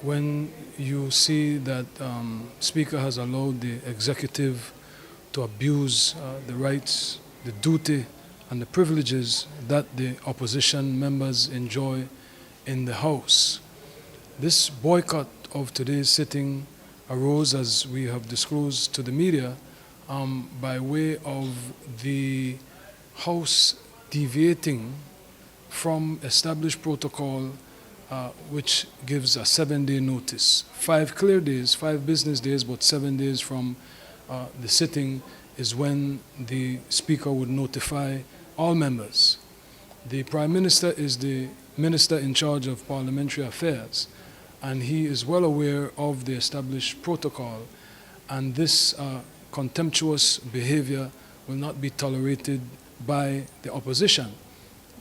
when you see that Speaker has allowed the executive to abuse the rights, the duty, and the privileges that the opposition members enjoy in the House. This boycott of today's sitting arose, as we have disclosed to the media, by way of the House deviating from established protocol, which gives a 7-day notice. 5 clear days, 5 business days, but 7 days from the sitting is when the Speaker would notify all members. The Prime Minister is the Minister in charge of Parliamentary Affairs, and he is well aware of the established protocol, and this contemptuous behavior will not be tolerated by the opposition.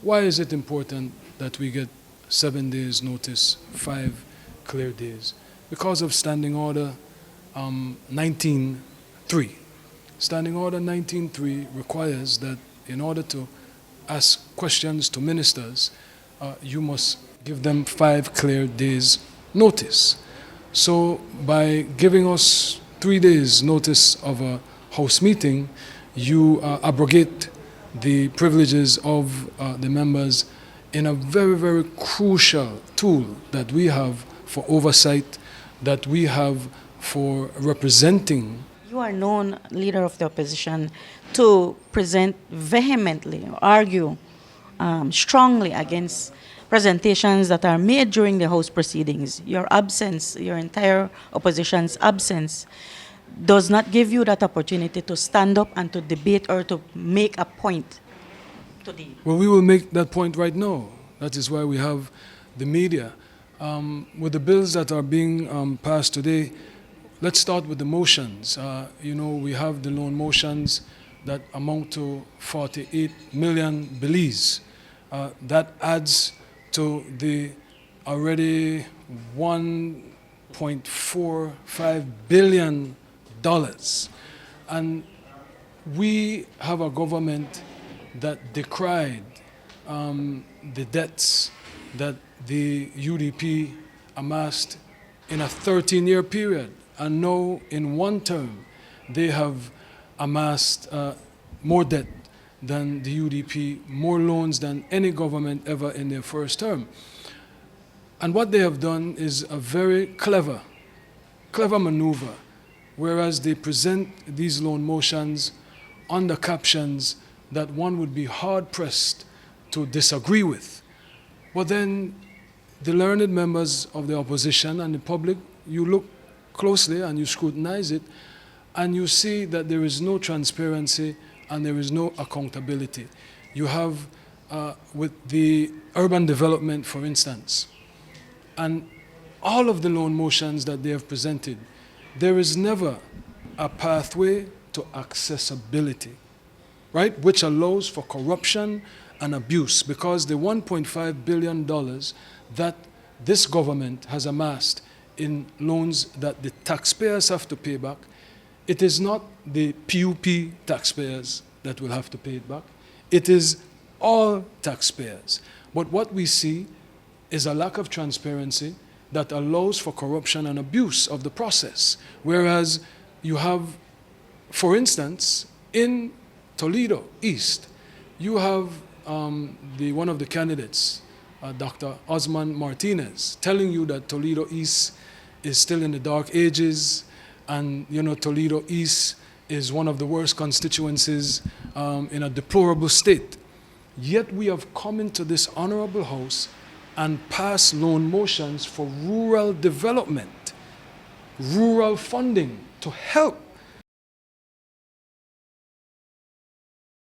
Why is it important that we get 7 days notice, 5 clear days? Because of Standing Order 19.3. Standing Order 19.3 requires that in order to ask questions to ministers, you must give them 5 clear days notice. So by giving us 3 days notice of a House meeting, you abrogate the privileges of the members in a very, very crucial tool that we have for oversight, that we have for representing. You are known, leader of the opposition, to present vehemently, argue strongly against presentations that are made during the House proceedings. Your absence, your entire opposition's absence, does not give you that opportunity to stand up and to debate or to make a point today. Well, we will make that point right now. That is why we have the media. With the bills that are being passed today, let's start with the motions. We have the loan motions that amount to 48 million Belize. That adds to the already $1.45 billion. And we have a government that decried the debts that the UDP amassed in a 13-year period. And now, in one term, they have amassed more debt than the UDP, more loans than any government ever in their first term. And what they have done is a very clever maneuver, whereas they present these loan motions under captions that one would be hard-pressed to disagree with. But then the learned members of the opposition and the public, you look closely and you scrutinize it, and you see that there is no transparency and there is no accountability. You have, with the urban development, for instance, and all of the loan motions that they have presented, there is never a pathway to accessibility, right, which allows for corruption and abuse, because the $1.5 billion that this government has amassed in loans that the taxpayers have to pay back, it is not the PUP taxpayers that will have to pay it back. It is all taxpayers. But what we see is a lack of transparency that allows for corruption and abuse of the process. Whereas you have, for instance, in Toledo East, you have one of the candidates, Dr. Osman Martinez, telling you that Toledo East is still in the dark ages, and Toledo East is one of the worst constituencies in a deplorable state. Yet we have come into this honorable House and passed loan motions for rural development, rural funding to help